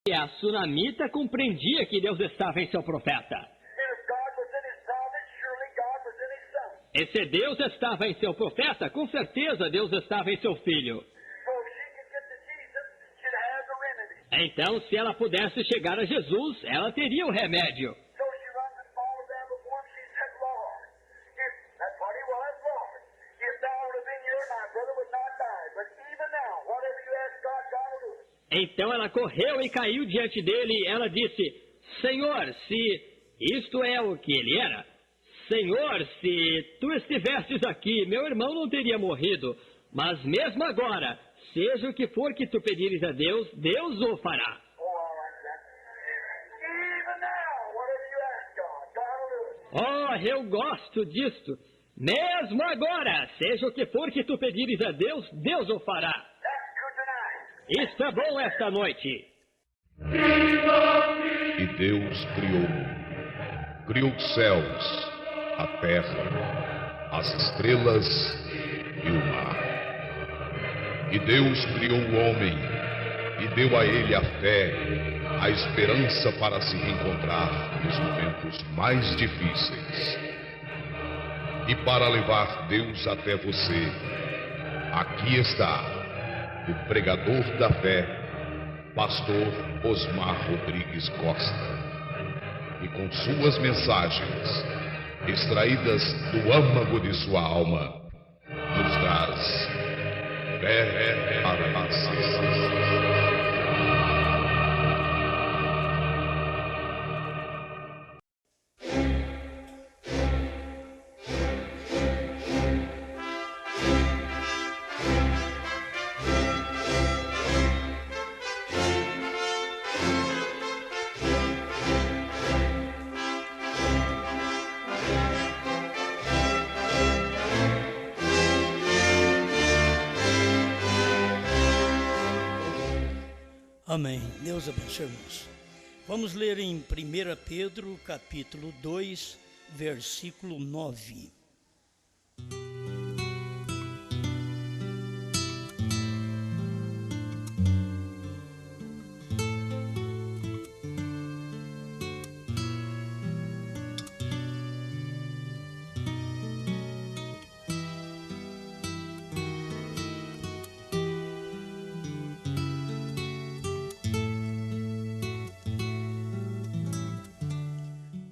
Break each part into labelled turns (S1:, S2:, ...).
S1: E a sunamita compreendia que Deus estava em seu profeta. E se Deus estava em seu profeta, com certeza Deus estava em seu filho. Então, se ela pudesse chegar a Jesus, ela teria o remédio. Então ela correu e caiu diante dele. Ela disse: Senhor, se isto é o que ele era, Senhor, se tu estivesses aqui, meu irmão não teria morrido. Mas mesmo agora, seja o que for que tu pedires a Deus, Deus o fará. Oh, eu gosto disto. Mesmo agora, seja o que for que tu pedires a Deus, Deus o fará. Isto é bom esta noite.
S2: E Deus criou os céus, a terra, as estrelas e o mar. E Deus criou o homem e deu a ele a fé, a esperança para se reencontrar nos momentos mais difíceis. E para levar Deus até você, aqui está o pregador da fé, pastor Osmar Rodrigues Costa, e com suas mensagens, extraídas do âmago de sua alma, nos traz fé para nascer.
S3: Amém. Deus abençoe, irmãos. Vamos ler em 1 Pedro, capítulo 2, versículo 9.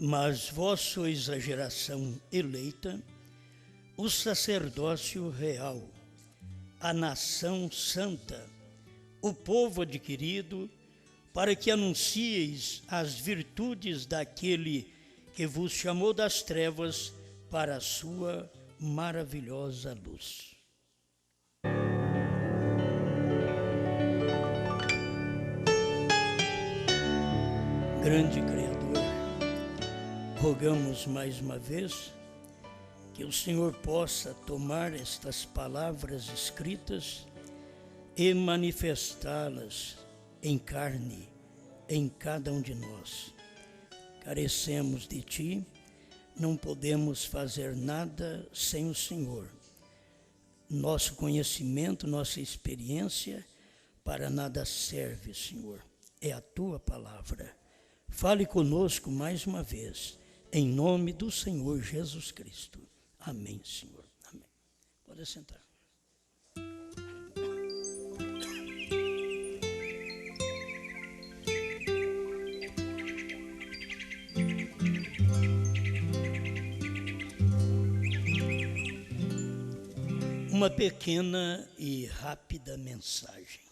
S3: Mas vós sois a geração eleita, o sacerdócio real, a nação santa, o povo adquirido, para que anuncieis as virtudes daquele que vos chamou das trevas para a sua maravilhosa luz. Grande Criador, rogamos mais uma vez que o Senhor possa tomar estas palavras escritas e manifestá-las em carne em cada um de nós. Carecemos de Ti, não podemos fazer nada sem o Senhor. Nosso conhecimento, nossa experiência, para nada serve, Senhor. É a Tua palavra. Fale conosco mais uma vez. Em nome do Senhor Jesus Cristo. Amém, Senhor. Amém. Pode sentar. Uma pequena e rápida mensagem.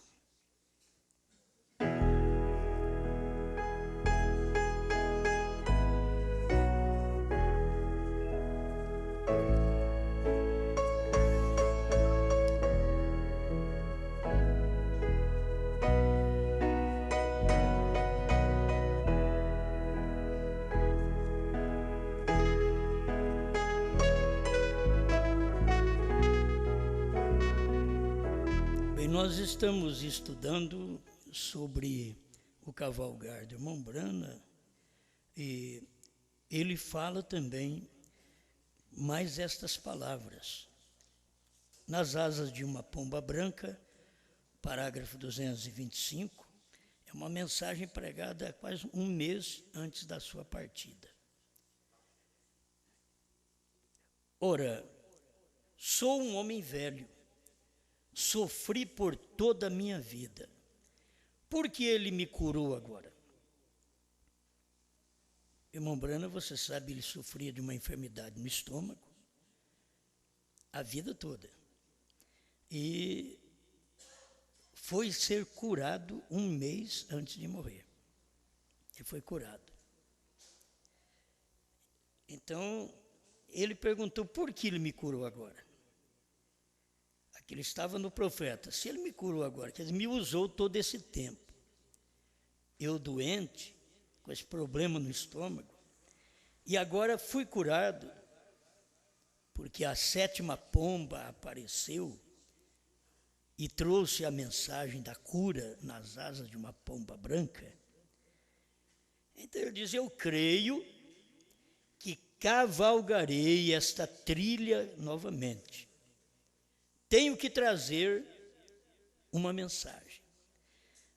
S3: Nós estamos estudando sobre o cavalgar do irmão Brana e ele fala também mais estas palavras. Nas asas de uma pomba branca, parágrafo 225, é É uma mensagem pregada quase um mês antes da sua partida. Ora, sou um homem velho, sofri por toda a minha vida. Por que ele me curou agora? Irmão Brana, você sabe, ele sofria de uma enfermidade no estômago a vida toda. E foi ser curado um mês antes de morrer. Ele foi curado. Então, ele perguntou por que ele me curou agora. Aqui ele estava no profeta. Se ele me curou agora, quer dizer, me usou todo esse tempo. Eu doente, com esse problema no estômago, e agora fui curado, porque a 7ª pomba apareceu e trouxe a mensagem da cura nas asas de uma pomba branca. Então ele diz, eu creio que cavalgarei esta trilha novamente. Tenho que trazer uma mensagem.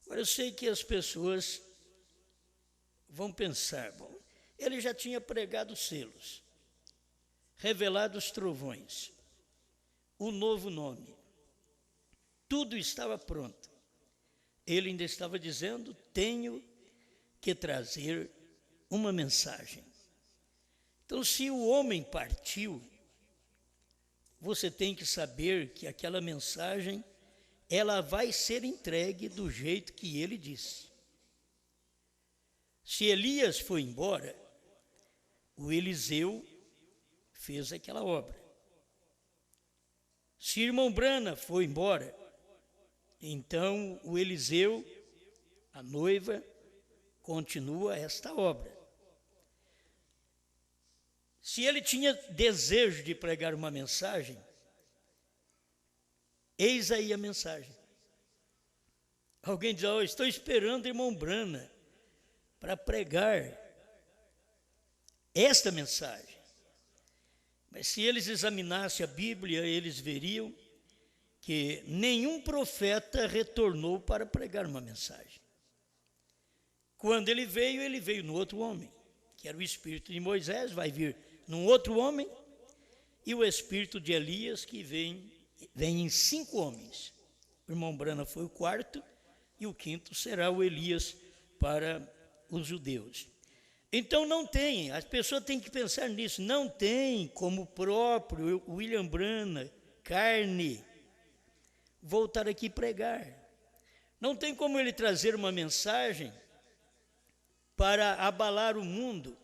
S3: Agora eu sei que as pessoas vão pensar, bom, ele já tinha pregado os selos, revelado os trovões, o novo nome, tudo estava pronto. Ele ainda estava dizendo, tenho que trazer uma mensagem. Então, se o homem partiu, você tem que saber que aquela mensagem, ela vai ser entregue do jeito que ele disse. Se Elias foi embora, o Eliseu fez aquela obra. Se irmão Brana foi embora, então o Eliseu, a noiva, continua esta obra. Se ele tinha desejo de pregar uma mensagem, eis aí a mensagem. Alguém diz, estou esperando o irmão Brana para pregar esta mensagem. Mas se eles examinassem a Bíblia, eles veriam que nenhum profeta retornou para pregar uma mensagem. Quando ele veio no outro homem, que era o espírito de Moisés, vai vir num outro homem, e o espírito de Elias, que vem em 5 homens. O irmão Brana foi o 4º, e o 5º será o Elias para os judeus. Então não tem, as pessoas têm que pensar nisso, não tem como o próprio William Brana, carne, voltar aqui pregar. Não tem como ele trazer uma mensagem para abalar o mundo,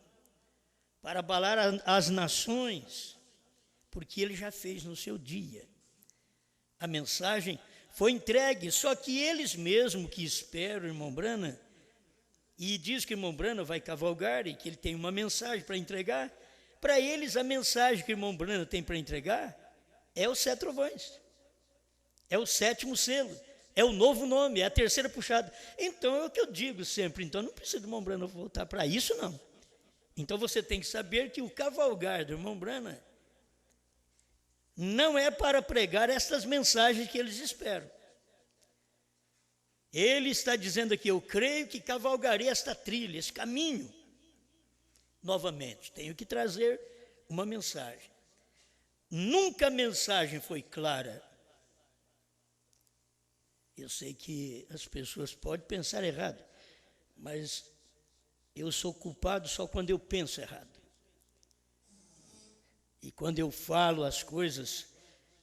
S3: para abalar as nações, porque ele já fez no seu dia. A mensagem foi entregue, só que eles mesmos que esperam o irmão Brana, e diz que o irmão Brana vai cavalgar e que ele tem uma mensagem para entregar, para eles a mensagem que o irmão Brana tem para entregar é os 7 trovões, é o 7º selo, é o novo nome, é a 3ª puxada. Então é o que eu digo sempre, então não precisa do irmão Brana voltar para isso não. Então você tem que saber que o cavalgar do irmão Brana não é para pregar essas mensagens que eles esperam. Ele está dizendo aqui, eu creio que cavalgarei esta trilha, esse caminho, novamente. Tenho que trazer uma mensagem. Nunca a mensagem foi clara. Eu sei que as pessoas podem pensar errado, mas eu sou culpado só quando eu penso errado. E quando eu falo as coisas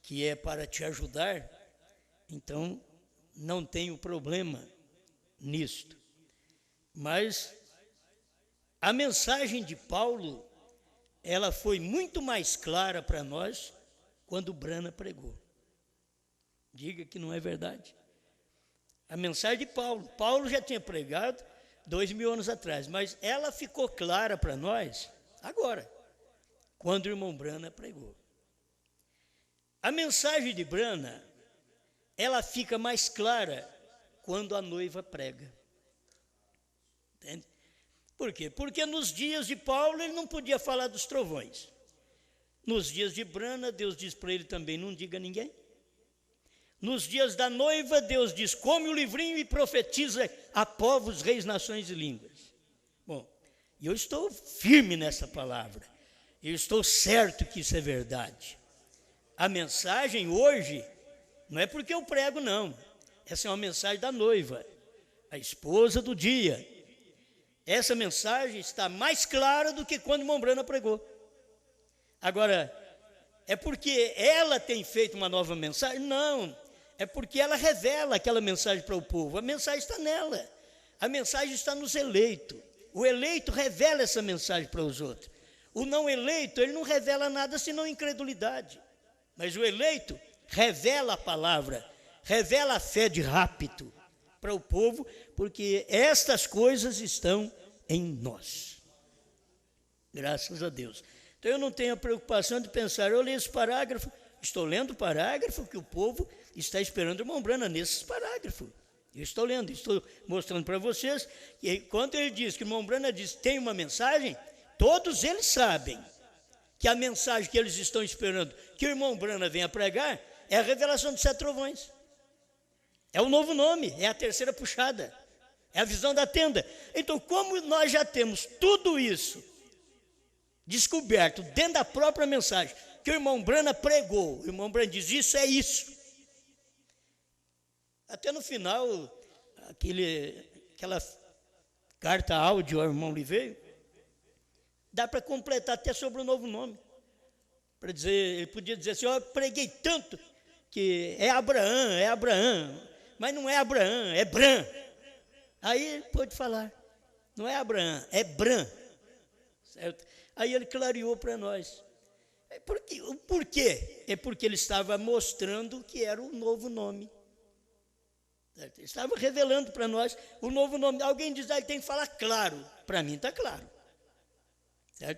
S3: que é para te ajudar, então não tenho problema nisto. Mas a mensagem de Paulo, ela foi muito mais clara para nós quando Brana pregou. Diga que não é verdade. A mensagem de Paulo já tinha pregado 2000 anos atrás, mas ela ficou clara para nós agora, quando o irmão Brana pregou. A mensagem de Brana, ela fica mais clara quando a noiva prega. Entende? Por quê? Porque nos dias de Paulo ele não podia falar dos trovões. Nos dias de Brana, Deus diz para ele também, não diga a ninguém. Nos dias da noiva, Deus diz: come o livrinho e profetiza a povos, reis, nações e línguas. Bom, eu estou firme nessa palavra. Eu estou certo que isso é verdade. A mensagem hoje, não é porque eu prego, não. Essa é uma mensagem da noiva, a esposa do dia. Essa mensagem está mais clara do que quando irmão Brana pregou. Agora, é porque ela tem feito uma nova mensagem? Não, é porque ela revela aquela mensagem para o povo. A mensagem está nela, a mensagem está nos eleitos. O eleito revela essa mensagem para os outros. O não eleito, ele não revela nada senão incredulidade. Mas o eleito revela a palavra, revela a fé de rápido para o povo, porque estas coisas estão em nós. Graças a Deus. Então eu não tenho a preocupação de pensar, eu leio esse parágrafo, estou lendo o parágrafo que o povo está esperando o irmão Brana nesses parágrafos. Eu estou lendo, estou mostrando para vocês que quando ele diz que o irmão Brana diz tem uma mensagem, todos eles sabem que a mensagem que eles estão esperando que o irmão Brana venha pregar é a revelação dos 7 trovões. É o novo nome, é a terceira puxada, é a visão da tenda. Então, como nós já temos tudo isso descoberto dentro da própria mensagem que o irmão Brana pregou, o irmão Brana diz, isso é isso. Até no final, aquela carta áudio ao irmão Oliveira, dá para completar até sobre o novo nome. Para dizer, ele podia dizer assim, eu preguei tanto que é Abraão, mas não é Abraão, é Bran. Aí ele pode falar, não é Abraão, é Bran. Certo? Aí ele clareou para nós. Por quê? É porque ele estava mostrando que era o novo nome. Certo? Ele estava revelando para nós o novo nome. Alguém diz, ele tem que falar claro. Para mim está claro.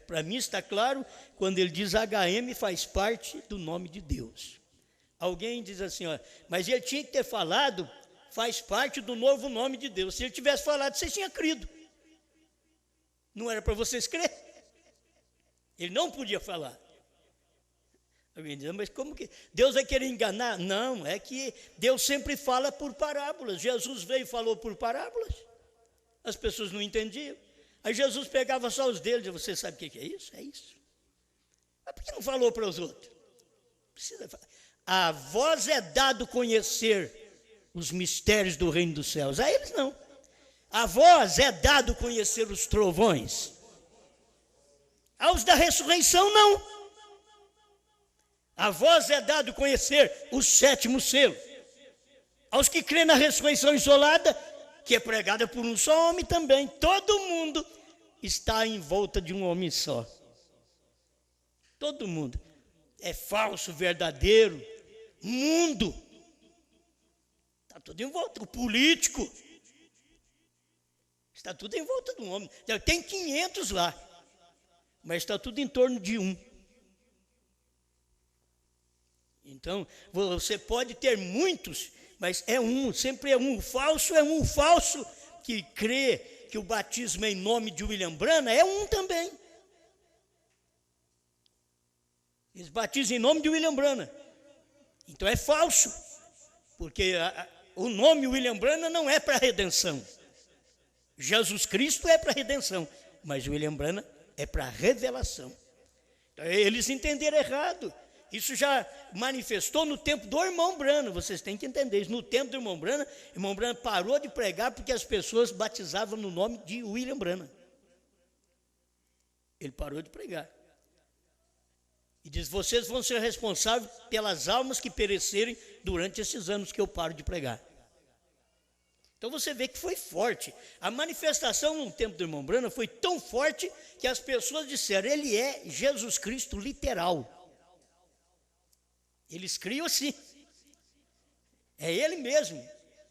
S3: Para mim está claro quando ele diz HM faz parte do nome de Deus. Alguém diz assim, mas ele tinha que ter falado, faz parte do novo nome de Deus. Se ele tivesse falado, vocês tinham crido. Não era para vocês crer. Ele não podia falar. Alguém diz, mas como que Deus vai querer enganar? Não, é que Deus sempre fala por parábolas. Jesus veio e falou por parábolas. As pessoas não entendiam. Aí Jesus pegava só os deles, você sabe o que é isso? É isso. Mas por que não falou para os outros? Precisa falar. A vós é dado conhecer os mistérios do reino dos céus. A eles não. A vós é dado conhecer os trovões. Aos da ressurreição, não. A vós é dado conhecer o 7º selo. Aos que crêem na ressurreição isolada, que é pregada por um só homem também. Todo mundo está em volta de um homem só. Todo mundo. É falso, verdadeiro. Mundo. Está tudo em volta. O político. Está tudo em volta de um homem. Tem 500 lá. Mas está tudo em torno de um. Então, você pode ter muitos, mas é um, sempre é um. Falso é um. Falso que crê que o batismo é em nome de William Brana é um também. Eles batizam em nome de William Brana. Então é falso, porque o nome William Brana não é para redenção. Jesus Cristo é para redenção, mas William Brana é para revelação. Então, eles entenderam errado. Isso já manifestou no tempo do irmão Brana. Vocês têm que entender isso. No tempo do irmão Brana parou de pregar porque as pessoas batizavam no nome de William Brana. Ele parou de pregar. E diz, vocês vão ser responsáveis pelas almas que perecerem durante esses anos que eu paro de pregar. Então você vê que foi forte. A manifestação no tempo do irmão Brana foi tão forte que as pessoas disseram, ele é Jesus Cristo literal. Eles criam assim. É ele mesmo.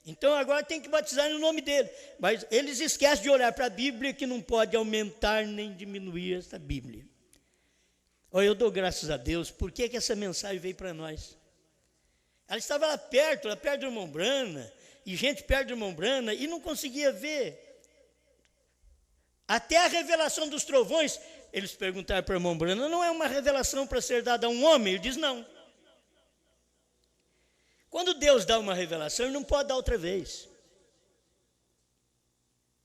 S3: Então agora tem que batizar no nome dele. Mas eles esquecem de olhar para a Bíblia que não pode aumentar nem diminuir essa Bíblia. Olha, eu dou graças a Deus. Por que essa mensagem veio para nós? Ela estava lá perto do irmão Brana, e gente perto do irmão Brana, e não conseguia ver. Até a revelação dos trovões, eles perguntaram para o irmão Brana, não é uma revelação para ser dada a um homem? Ele diz, não. Quando Deus dá uma revelação, Ele não pode dar outra vez.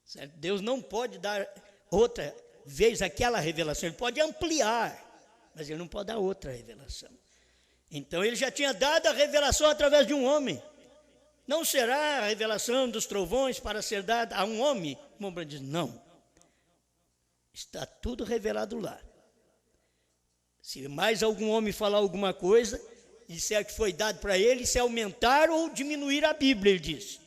S3: Certo? Deus não pode dar outra vez aquela revelação. Ele pode ampliar, mas Ele não pode dar outra revelação. Então Ele já tinha dado a revelação através de um homem. Não será a revelação dos trovões para ser dada a um homem? O irmão Branham diz, não. Está tudo revelado lá. Se mais algum homem falar alguma coisa, disser que foi dado para ele, isso é aumentar ou diminuir a Bíblia, ele diz.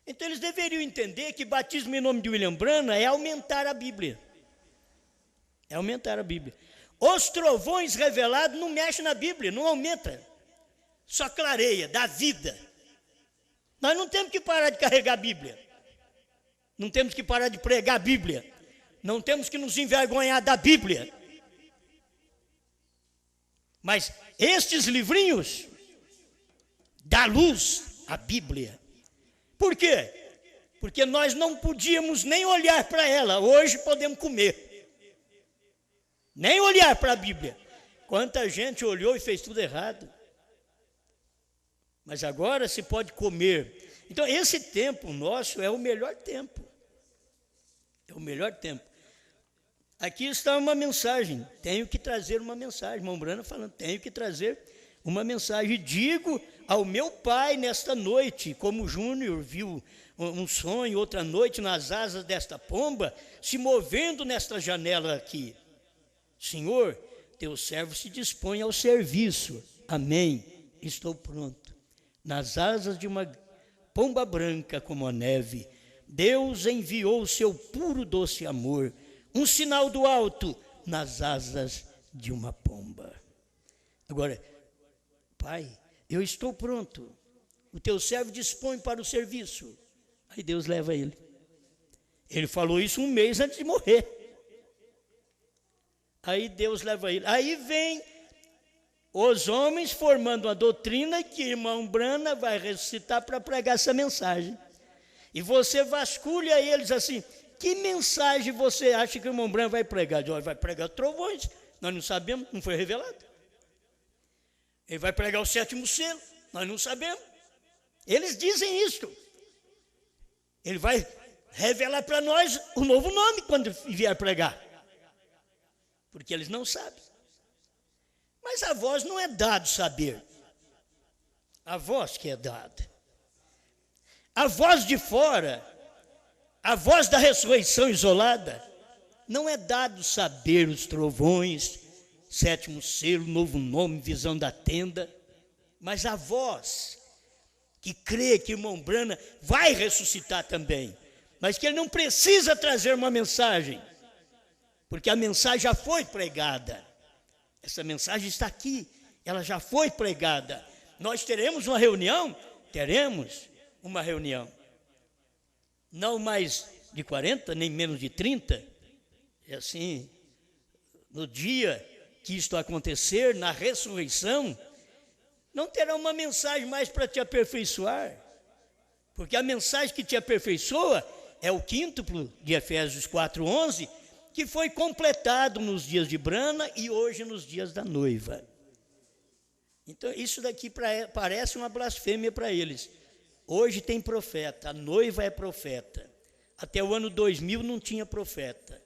S3: Então eles deveriam entender que batismo em nome de William Branham é aumentar a Bíblia. É aumentar a Bíblia. Os trovões revelados não mexem na Bíblia, não aumenta. Só clareia, dá vida. Nós não temos que parar de carregar a Bíblia. Não temos que parar de pregar a Bíblia. Não temos que nos envergonhar da Bíblia. Mas estes livrinhos dá luz à Bíblia. Por quê? Porque nós não podíamos nem olhar para ela. Hoje podemos comer. Nem olhar para a Bíblia. Quanta gente olhou e fez tudo errado. Mas agora se pode comer. Então esse tempo nosso é o melhor tempo. É o melhor tempo. Aqui está uma mensagem. Tenho que trazer uma mensagem. Irmão Branham falando, tenho que trazer uma mensagem. Digo ao meu pai nesta noite, como o Júnior viu um sonho outra noite nas asas desta pomba, se movendo nesta janela aqui. Senhor, teu servo se dispõe ao serviço. Amém. Estou pronto. Nas asas de uma pomba branca como a neve, Deus enviou o seu puro doce amor, um sinal do alto nas asas de uma pomba. Agora, pai, eu estou pronto. O teu servo dispõe para o serviço. Aí Deus leva ele. Ele falou isso um mês antes de morrer. Aí Deus leva ele. Aí vem os homens formando uma doutrina que irmão Branham vai ressuscitar para pregar essa mensagem. E você vasculha eles assim, que mensagem você acha que o irmão Branham vai pregar? Ele vai pregar trovões, nós não sabemos, não foi revelado. Ele vai pregar o 7º selo, nós não sabemos. Eles dizem isso. Ele vai revelar para nós o novo nome quando vier pregar. Porque eles não sabem. Mas a voz não é dado saber. A voz que é dada. A voz de fora, a voz da ressurreição isolada, não é dado saber os trovões, 7º selo, novo nome, visão da tenda, mas a voz que crê que o irmão Branham vai ressuscitar também, mas que ele não precisa trazer uma mensagem, porque a mensagem já foi pregada. Essa mensagem está aqui, ela já foi pregada. Nós teremos uma reunião? Teremos uma reunião. Não mais de 40, nem menos de 30. É assim, no dia que isto acontecer, na ressurreição, não terá uma mensagem mais para te aperfeiçoar. Porque a mensagem que te aperfeiçoa é o quíntuplo de Efésios 4:11, que foi completado nos dias de Branham e hoje nos dias da noiva. Então isso daqui parece uma blasfêmia para eles. Hoje tem profeta, a noiva é profeta. Até o ano 2000 não tinha profeta.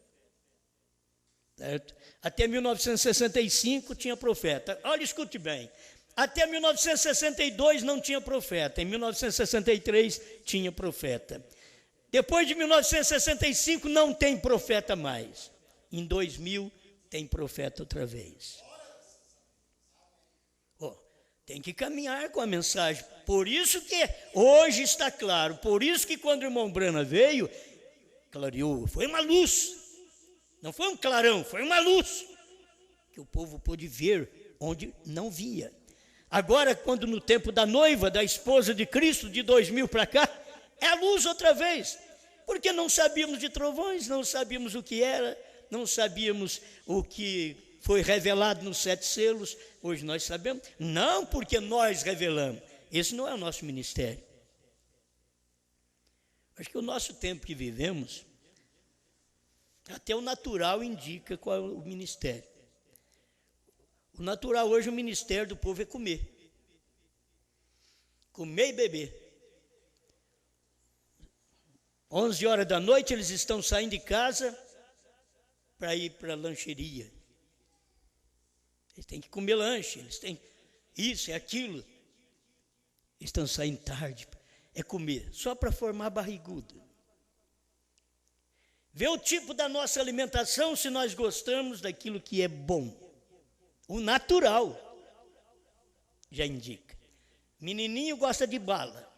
S3: Certo? Até 1965 tinha profeta. Olha, escute bem. Até 1962 não tinha profeta. Em 1963 tinha profeta. Depois de 1965 não tem profeta mais. Em 2000 tem profeta outra vez. Tem que caminhar com a mensagem. Por isso que hoje está claro. Por isso que quando o irmão Branham veio, clareou. Foi uma luz. Não foi um clarão, foi uma luz. Que o povo pôde ver onde não via. Agora, quando no tempo da noiva, da esposa de Cristo, de 2000 para cá, é a luz outra vez. Porque não sabíamos de trovões, não sabíamos o que era, não sabíamos o que foi revelado nos 7 selos. Hoje nós sabemos. Não porque nós revelamos. Esse não é o nosso ministério. Acho que o nosso tempo que vivemos, até o natural indica qual é o ministério. O natural hoje, o ministério do povo é comer. comer e beber. 11 horas da noite eles estão saindo de casa para ir para a lancheria. Eles têm que comer lanche, eles têm isso, é aquilo. Eles estão saindo tarde, é comer, só para formar barrigudo. Vê o tipo da nossa alimentação, se nós gostamos daquilo que é bom. O natural já indica. Menininho gosta de bala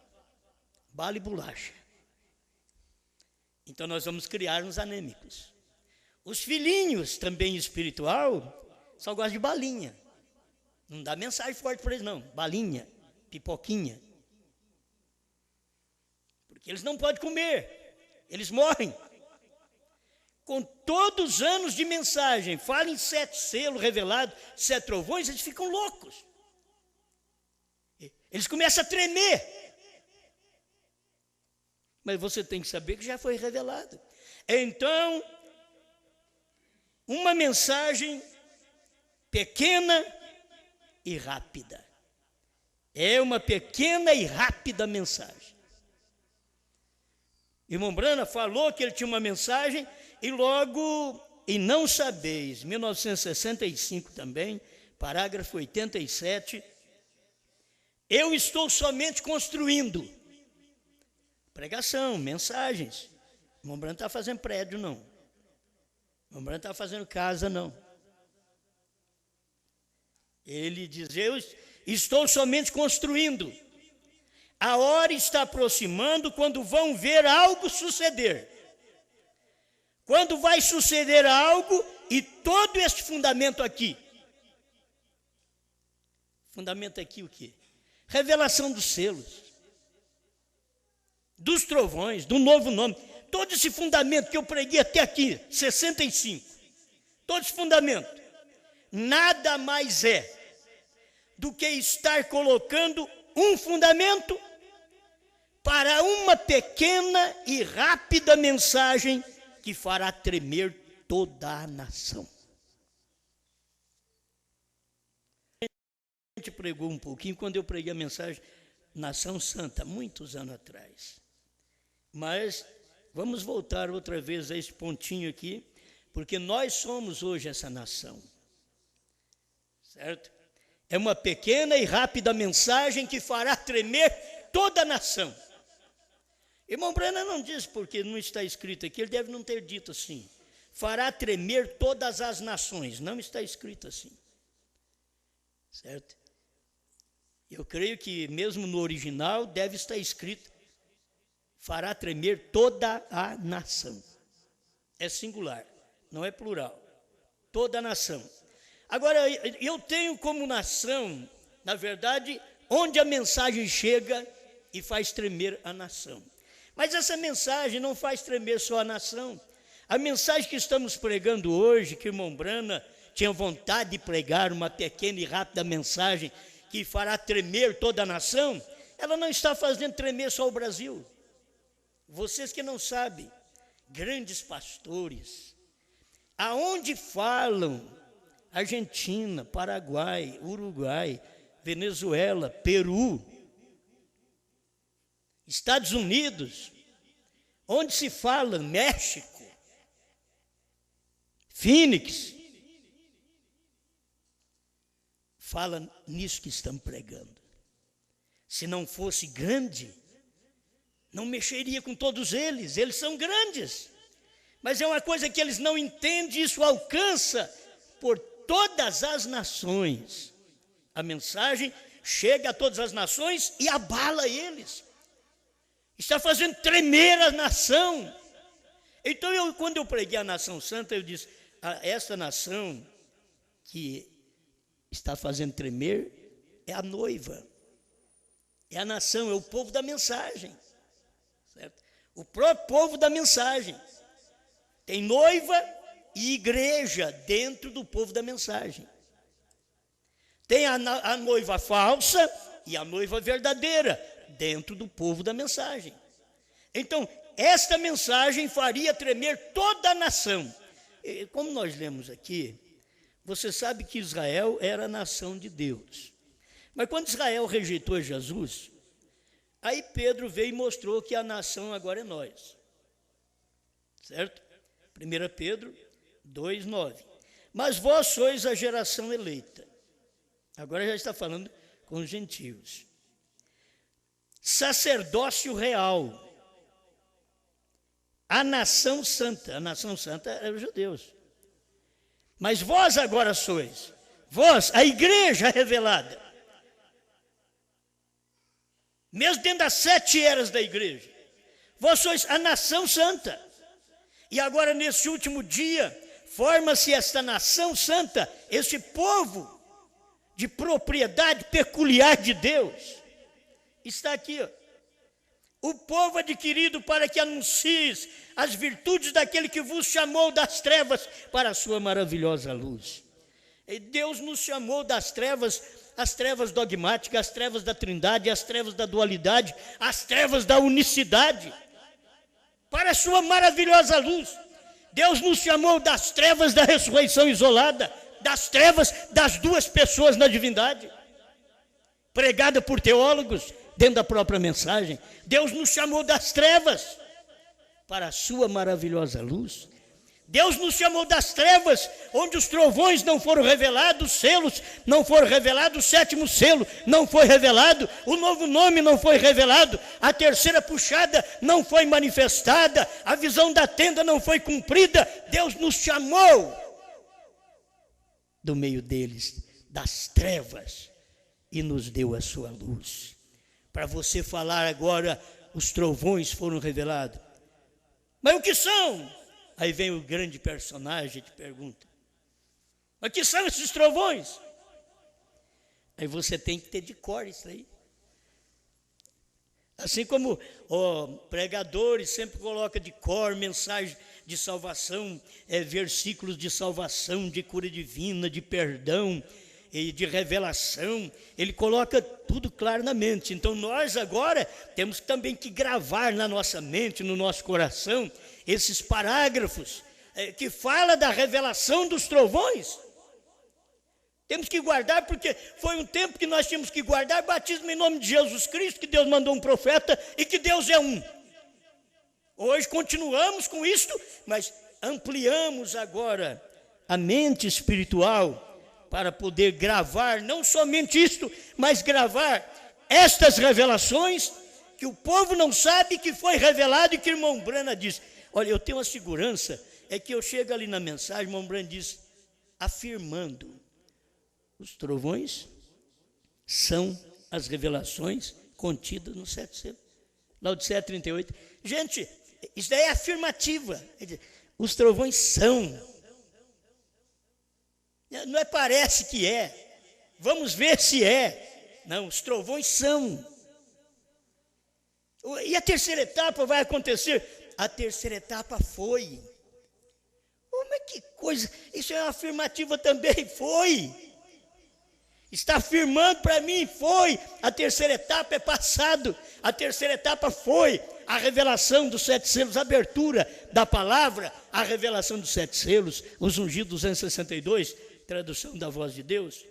S3: e bolacha. Então nós vamos criar uns anêmicos. Os filhinhos, também espiritual, só gostam de balinha. Não dá mensagem forte para eles não. Balinha, pipoquinha. Porque eles não podem comer. Eles morrem. Com todos os anos de mensagem, fala em 7 selos revelados, 7 trovões, eles ficam loucos. Eles começam a tremer. Mas você tem que saber que já foi revelado. Então, uma mensagem pequena e rápida. É uma pequena e rápida mensagem. Irmão Brana falou que ele tinha uma mensagem e logo, e não sabeis, 1965 também, parágrafo 87, eu estou somente construindo. Pregação, mensagens. O irmão Brana está fazendo prédio, não. O irmão Brana está fazendo casa, não. Ele diz, eu estou somente construindo. A hora está aproximando quando vão ver algo suceder. Quando vai suceder algo e todo este fundamento aqui. Fundamento aqui o quê? Revelação dos selos. Dos trovões, do novo nome. Todo esse fundamento que eu preguei até aqui, 65. Todo esse fundamento. Nada mais é do que estar colocando um fundamento para uma pequena e rápida mensagem que fará tremer toda a nação. A gente pregou um pouquinho quando eu preguei a mensagem Nação Santa, muitos anos atrás. Mas vamos voltar outra vez a esse pontinho aqui, porque nós somos hoje essa nação. Certo? É uma pequena e rápida mensagem que fará tremer toda a nação. Irmão Brana não diz porque não está escrito aqui, ele deve não ter dito assim. Fará tremer todas as nações, não está escrito assim. Certo? Eu creio que mesmo no original deve estar escrito, fará tremer toda a nação. É singular, não é plural. Toda a nação. Agora, eu tenho como nação, na verdade, onde a mensagem chega e faz tremer a nação. Mas essa mensagem não faz tremer só a nação. A mensagem que estamos pregando hoje, que o irmão Brana tinha vontade de pregar, uma pequena e rápida mensagem que fará tremer toda a nação, ela não está fazendo tremer só o Brasil. Vocês que não sabem, grandes pastores, aonde falam Argentina, Paraguai, Uruguai, Venezuela, Peru, Estados Unidos, onde se fala México, Phoenix, fala nisso que estamos pregando. Se não fosse grande, não mexeria com todos eles, eles são grandes. Mas é uma coisa que eles não entendem, isso alcança por todas as nações. A mensagem chega a todas as nações e abala eles. Está fazendo tremer a nação. Então, quando eu preguei a nação santa, eu disse, essa nação que está fazendo tremer é a noiva. É a nação, é o povo da mensagem. Certo? O próprio povo da mensagem. Tem noiva e igreja dentro do povo da mensagem. Tem a noiva falsa e a noiva verdadeira dentro do povo da mensagem. Então, esta mensagem faria tremer toda a nação. E, como nós lemos aqui, você sabe que Israel era a nação de Deus. Mas quando Israel rejeitou Jesus, Aí Pedro veio e mostrou que a nação agora é nós. Certo? 1 Pedro 2,9. Mas vós sois a geração eleita. Agora já está falando com os gentios. Sacerdócio real. A nação santa. A nação santa é os judeus. Mas vós agora sois. Vós, a igreja revelada. Mesmo dentro das 7 eras da igreja. Vós sois a nação santa. E agora, nesse último dia, forma-se esta nação santa, este povo de propriedade peculiar de Deus. Está aqui, ó. O povo adquirido para que anuncies as virtudes daquele que vos chamou das trevas para a sua maravilhosa luz. E Deus nos chamou das trevas, as trevas dogmáticas, as trevas da trindade, as trevas da dualidade, as trevas da unicidade, para a sua maravilhosa luz. Deus nos chamou das trevas da ressurreição isolada, das trevas das duas pessoas na divindade, pregada por teólogos, dentro da própria mensagem. Deus nos chamou das trevas para a sua maravilhosa luz. Deus nos chamou das trevas, onde os trovões não foram revelados, os selos não foram revelados, o 7º selo não foi revelado, o novo nome não foi revelado, a terceira puxada não foi manifestada, a visão da tenda não foi cumprida. Deus nos chamou do meio deles, das trevas, e nos deu a sua luz. Para você falar agora, os trovões foram revelados. Mas o que são? Aí vem o grande personagem e te pergunta: mas que são esses trovões? Aí você tem que ter de cor isso aí. Assim como pregadores sempre colocam de cor mensagem de salvação, versículos de salvação, de cura divina, de perdão e de revelação, ele coloca tudo claro na mente. Então nós agora temos também que gravar na nossa mente, no nosso coração, esses parágrafos que fala da revelação dos trovões. Temos que guardar, porque foi um tempo que nós tínhamos que guardar batismo em nome de Jesus Cristo, que Deus mandou um profeta e que Deus é um. Hoje continuamos com isto, mas ampliamos agora a mente espiritual para poder gravar não somente isto, mas gravar estas revelações que o povo não sabe que foi revelado e que o irmão Brana diz. Olha, eu tenho uma segurança, é que eu chego ali na mensagem, o irmão Brana diz, afirmando, os trovões são as revelações contidas no 7 selos. Laodiceia 38. Gente, isso daí é afirmativa. Os trovões são. Não é parece que é. Vamos ver se é. Não, os trovões são. E a terceira etapa vai acontecer? A terceira etapa foi. Mas que coisa, isso é uma afirmativa também, foi. Está afirmando para mim, foi. A terceira etapa é passado. A terceira etapa foi a revelação dos 7 selos, a abertura da palavra, a revelação dos 7 selos, os ungidos 262, tradução da voz de Deus.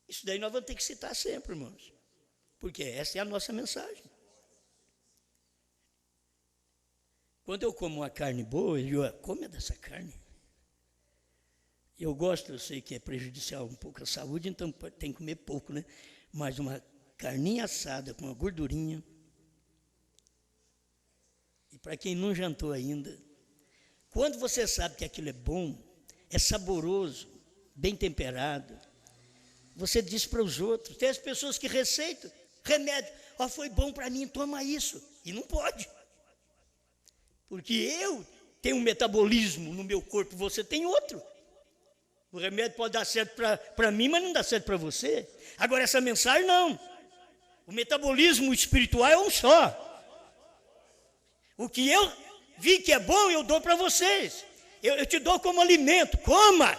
S3: Isso daí nós vamos ter que citar sempre, irmãos, porque essa é a nossa mensagem. Quando eu como uma carne boa, eu digo, come dessa carne. Eu gosto, eu sei que é prejudicial um pouco à saúde, então tem que comer pouco, né? Mas uma carninha assada com uma gordurinha. E para quem não jantou ainda, quando você sabe que aquilo é bom, é saboroso, bem temperado, você diz para os outros. Tem as pessoas que receitam remédio. Foi bom para mim, toma isso. E não pode. Porque eu tenho um metabolismo no meu corpo, você tem outro. O remédio pode dar certo para mim, mas não dá certo para você. Agora, essa mensagem não. O metabolismo espiritual é um só. O que eu vi que é bom, eu dou para vocês. Eu te dou como alimento. Coma.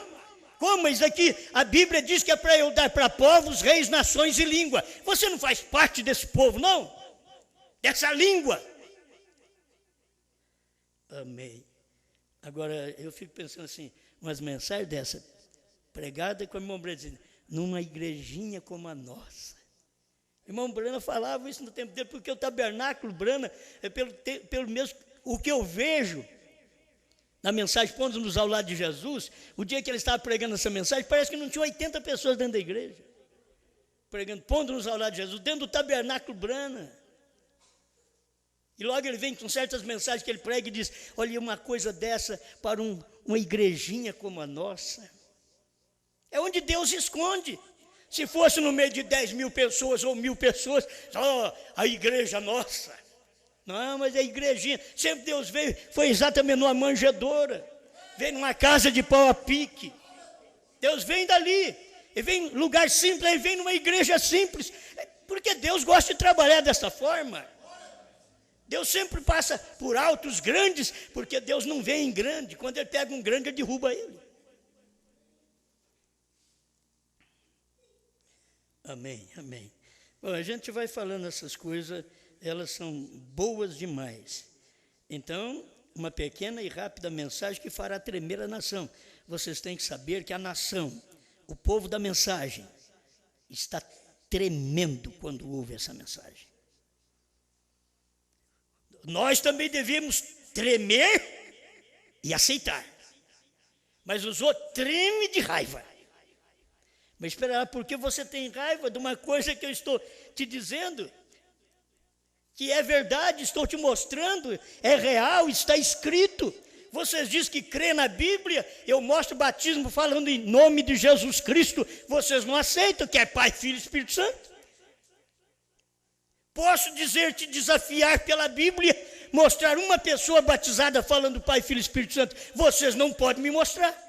S3: Coma. Isso aqui, a Bíblia diz que é para eu dar para povos, reis, nações e língua. Você não faz parte desse povo, não? Dessa língua. Amém. Agora, eu fico pensando assim, umas mensagens dessa, pregada com a irmã Brana, numa igrejinha como a nossa. Irmão Brana falava isso no tempo dele, porque o tabernáculo, Brana, é pelo mesmo, o que eu vejo na mensagem Pondo-nos ao Lado de Jesus, o dia que ele estava pregando essa mensagem, parece que não tinha 80 pessoas dentro da igreja, pregando Pondo-nos ao Lado de Jesus, dentro do tabernáculo Brana. E logo ele vem com certas mensagens que ele prega e diz, olha, uma coisa dessa para uma igrejinha como a nossa, é onde Deus esconde. Se fosse no meio de 10 mil pessoas ou 1000 pessoas, a igreja nossa. Não, mas a igrejinha, sempre Deus veio, foi exatamente numa manjedoura, veio numa casa de pau a pique. Deus vem dali, ele vem em lugar simples, ele vem numa igreja simples, porque Deus gosta de trabalhar dessa forma. Deus sempre passa por altos grandes, porque Deus não vem em grande, quando ele pega um grande, ele derruba ele. Amém, amém. Bom, a gente vai falando essas coisas, elas são boas demais. Então, uma pequena e rápida mensagem que fará tremer a nação. Vocês têm que saber que a nação, o povo da mensagem, está tremendo quando ouve essa mensagem. Nós também devemos tremer e aceitar. Mas os outros tremem de raiva. Mas espera, porque você tem raiva de uma coisa que eu estou te dizendo, que é verdade, estou te mostrando, é real, está escrito. Vocês dizem que crê na Bíblia, eu mostro o batismo falando em nome de Jesus Cristo, vocês não aceitam, que é Pai, Filho e Espírito Santo. Posso dizer, te desafiar pela Bíblia, mostrar uma pessoa batizada falando Pai, Filho e Espírito Santo, vocês não podem me mostrar.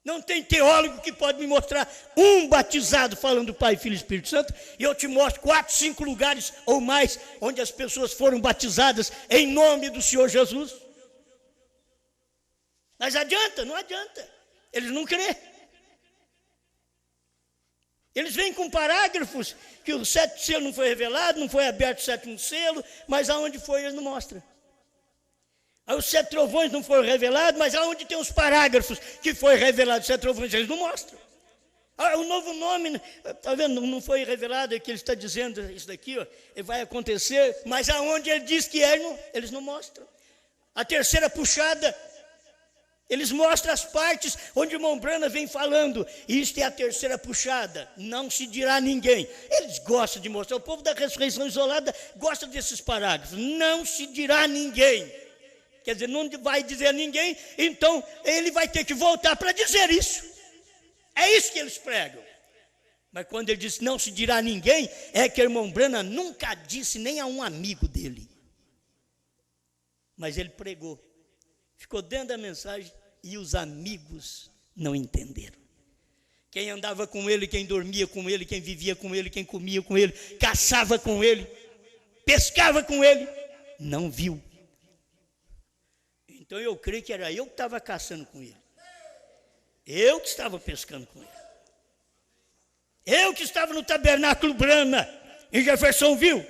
S3: Não tem teólogo que pode me mostrar um batizado falando Pai, Filho e Espírito Santo, e eu te mostro 4, 5 lugares ou mais, onde as pessoas foram batizadas em nome do Senhor Jesus. Mas adianta? Não adianta. Eles não crêem. Eles vêm com parágrafos que o 7º selo não foi revelado, não foi aberto o 7º selo, mas aonde foi eles não mostram. Aí os 7 trovões não foram revelados, mas aonde tem os parágrafos que foi revelado os 7 trovões, eles não mostram. O novo nome, está vendo, não foi revelado, é que ele está dizendo isso daqui, ó, vai acontecer, mas aonde ele diz que é, eles não mostram. A terceira puxada, eles mostram as partes onde o irmão Brana vem falando, isto é a terceira puxada, não se dirá a ninguém. Eles gostam de mostrar, o povo da ressurreição isolada gosta desses parágrafos, não se dirá a ninguém. Quer dizer, não vai dizer a ninguém, então ele vai ter que voltar para dizer isso. É isso que eles pregam. Mas quando ele diz não se dirá a ninguém, é que o irmão Brana nunca disse nem a um amigo dele. Mas ele pregou. Ficou dentro da mensagem e os amigos não entenderam. Quem andava com ele, quem dormia com ele, quem vivia com ele, quem comia com ele, caçava com ele, pescava com ele, não viu. Então eu creio que era eu que estava caçando com ele. Eu que estava pescando com ele. Eu que estava no tabernáculo Brana, em Jeffersonville.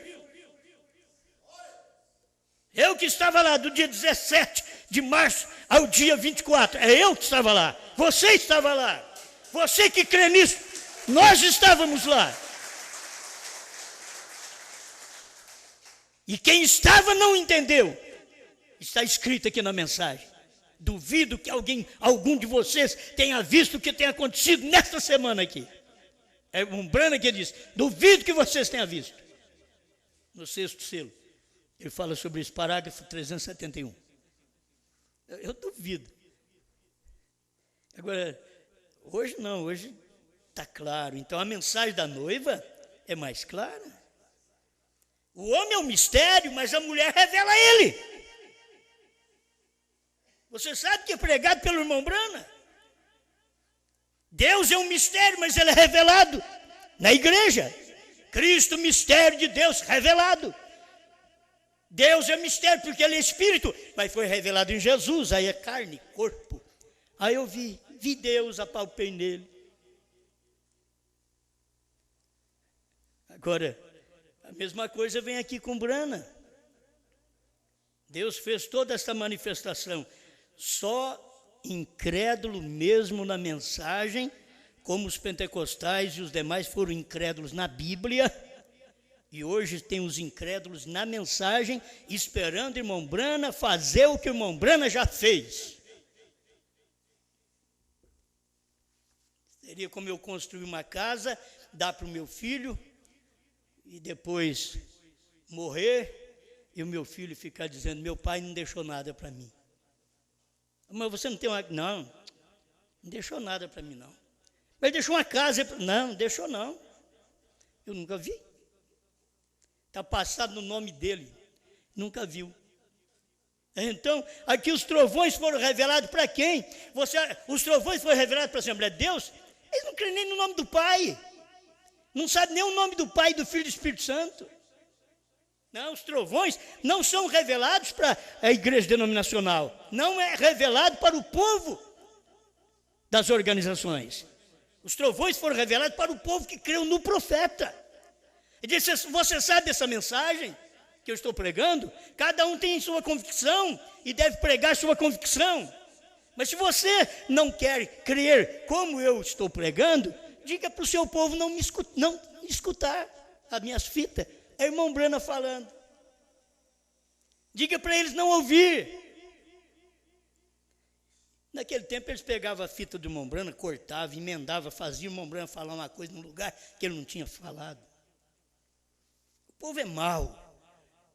S3: Eu que estava lá do dia 17 de março ao dia 24. É eu que estava lá. Você estava lá. Você que crê nisso. Nós estávamos lá. E quem estava não entendeu. Está escrito aqui na mensagem. Duvido que algum de vocês tenha visto o que tem acontecido nesta semana aqui. É um Brana que diz, duvido que vocês tenham visto. No 6º selo, ele fala sobre esse parágrafo 371. Eu duvido. Agora, hoje não, hoje está claro. Então a mensagem da noiva é mais clara. O homem é um mistério, mas a mulher revela ele. Você sabe que é pregado pelo irmão Brana? Deus é um mistério, mas ele é revelado na igreja. Cristo, mistério de Deus, revelado. Deus é mistério porque ele é espírito, mas foi revelado em Jesus, aí é carne, corpo. Aí eu vi Deus, apalpei nele. Agora, a mesma coisa vem aqui com Brana. Deus fez toda essa manifestação. Só incrédulo mesmo na mensagem, como os pentecostais e os demais foram incrédulos na Bíblia, E hoje tem os incrédulos na mensagem, esperando o irmão Brana fazer o que o irmão Brana já fez. Seria como eu construir uma casa, dar para o meu filho, e depois morrer, e o meu filho ficar dizendo, meu pai não deixou nada para mim. Mas você não tem uma... Não deixou nada para mim, não. Mas deixou uma casa... Não deixou, não. Eu nunca vi. Está passado no nome dele. Nunca viu. Então, aqui os trovões foram revelados para quem? Os trovões foram revelados para a Assembleia de Deus? Eles não creem nem no nome do Pai. Não sabem nem o nome do Pai, do Filho e do Espírito Santo. Não, os trovões não são revelados para a igreja denominacional. Não é revelado para o povo das organizações. Os trovões foram revelados para o povo que creu no profeta. Ele disse, você sabe dessa mensagem que eu estou pregando? Cada um tem sua convicção e deve pregar sua convicção. Mas se você não quer crer como eu estou pregando, diga para o seu povo não escutar as minhas fitas. É irmão Brana falando. Diga para eles não ouvir. Naquele tempo eles pegavam a fita do irmão Brana, cortavam, emendavam, faziam o irmão Brana falar uma coisa num lugar que ele não tinha falado. O povo é mau.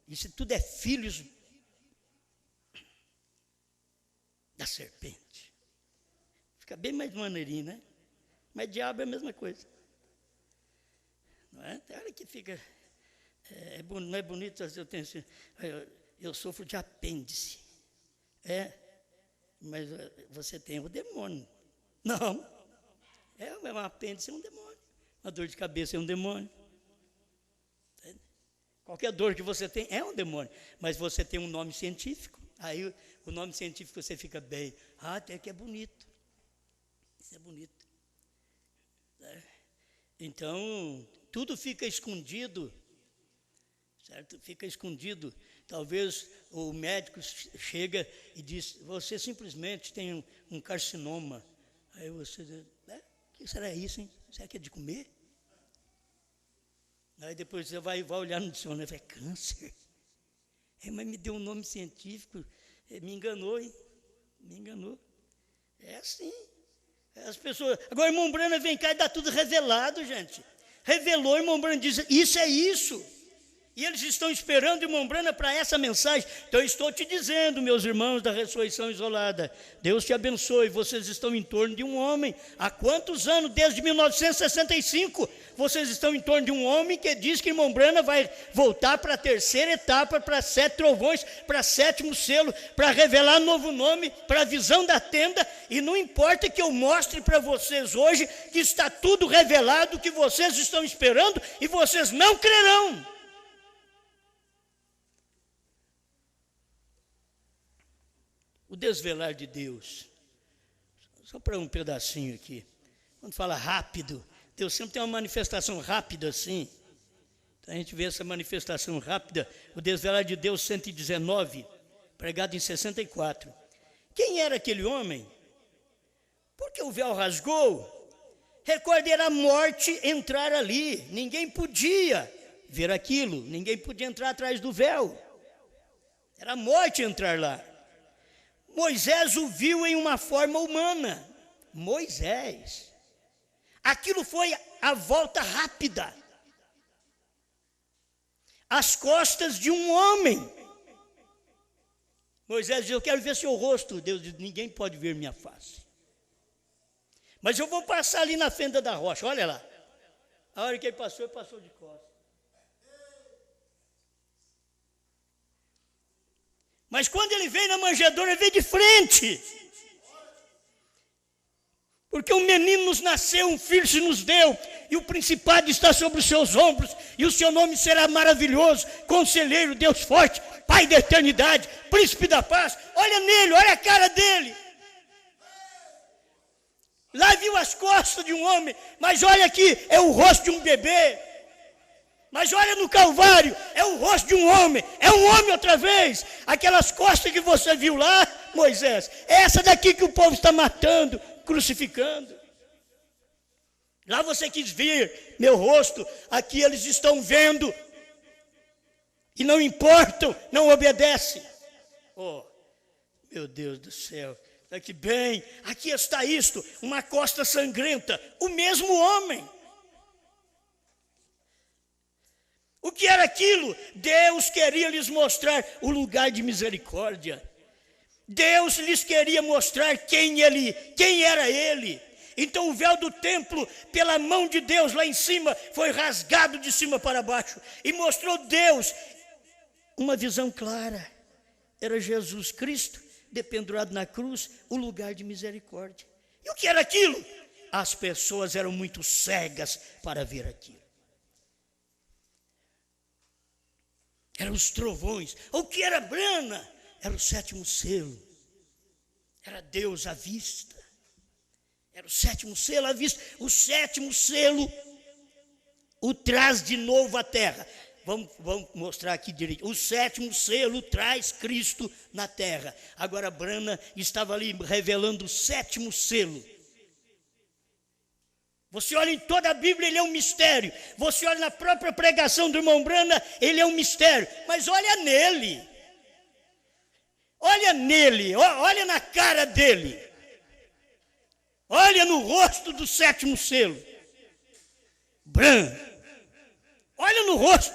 S3: Isso tudo é filhos da serpente. Fica bem mais maneirinho, né? Mas diabo é a mesma coisa. Não é? Tem hora que fica... não é bonito, eu sofro de apêndice. Mas você tem o demônio. Não. Um apêndice é um demônio. Uma dor de cabeça é um demônio. Qualquer dor que você tem é um demônio. Mas você tem um nome científico. Aí o nome científico você fica bem. Até que é bonito. Isso é bonito. Então, tudo fica escondido. Certo? Fica escondido. Talvez o médico chega e diz, você simplesmente tem um carcinoma. Aí você diz, o que será isso, hein? Será que é de comer? Aí depois você vai olhar no dicionário e fala, é câncer. Mas me deu um nome científico, me enganou, hein? Me enganou. É assim. As pessoas... Agora o irmão Brana vem cá e dá tudo revelado, gente. Revelou, o irmão Brana diz, isso é isso. E eles estão esperando o irmão Brana para essa mensagem. Então eu estou te dizendo, meus irmãos da ressurreição isolada, Deus te abençoe, vocês estão em torno de um homem. Há quantos anos? Desde 1965, vocês estão em torno de um homem que diz que o irmão Brana vai voltar para a terceira etapa, para 7 trovões, para 7º selo, para revelar novo nome, para a visão da tenda. E não importa que eu mostre para vocês hoje que está tudo revelado, que vocês estão esperando e vocês não crerão. O desvelar de Deus, só para um pedacinho aqui, quando fala rápido, Deus sempre tem uma manifestação rápida assim, então a gente vê essa manifestação rápida, o desvelar de Deus 119, pregado em 64. Quem era aquele homem? Porque o véu rasgou, recorde, era a morte entrar ali, ninguém podia ver aquilo, ninguém podia entrar atrás do véu, era a morte entrar lá. Moisés o viu em uma forma humana. Moisés. Aquilo foi a volta rápida. Às costas de um homem. Moisés diz, eu quero ver seu rosto. Deus diz, ninguém pode ver minha face. Mas eu vou passar ali na fenda da rocha, olha lá. A hora que ele passou de costas. Mas quando ele veio na manjedoura, ele veio de frente. Porque um menino nos nasceu, um filho se nos deu, e o principado está sobre os seus ombros, e o seu nome será maravilhoso, Conselheiro, Deus forte, Pai da eternidade, Príncipe da paz. Olha nele, olha a cara dele. Lá viu as costas de um homem, mas olha aqui, é o rosto de um bebê. Mas olha no Calvário, é o rosto de um homem, é um homem outra vez. Aquelas costas que você viu lá, Moisés, é essa daqui que o povo está matando, crucificando. Lá você quis ver meu rosto, aqui eles estão vendo e não importam, não obedecem. Oh, meu Deus do céu, aqui bem, aqui está isto, uma costa sangrenta, o mesmo homem. O que era aquilo? Deus queria lhes mostrar o lugar de misericórdia. Deus lhes queria mostrar quem era ele. Então o véu do templo, pela mão de Deus lá em cima, foi rasgado de cima para baixo e mostrou Deus uma visão clara. Era Jesus Cristo dependurado na cruz, o lugar de misericórdia. E o que era aquilo? As pessoas eram muito cegas para ver aquilo. Eram os trovões. O que era brana? Era o 7º selo. Era Deus à vista. Era o 7º selo à vista. O 7º selo o traz de novo à terra. Vamos mostrar aqui direito. O 7º selo traz Cristo na terra. Agora Brana estava ali revelando o 7º selo. Você olha em toda a Bíblia, ele é um mistério. Você olha na própria pregação do irmão Brana, ele é um mistério. Mas olha nele. Olha nele, olha na cara dele. Olha no rosto do 7º selo. Brana. Olha no rosto.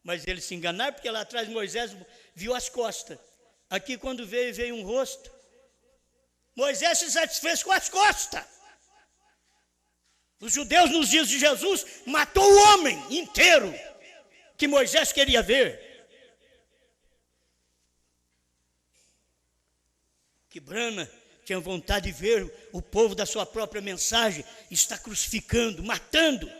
S3: Mas eles se enganaram, porque lá atrás Moisés viu as costas. Aqui quando veio um rosto. Moisés se satisfez com as costas. Os judeus nos dias de Jesus matou o homem inteiro que Moisés queria ver. Que Brana tinha vontade de ver o povo da sua própria mensagem está crucificando, matando.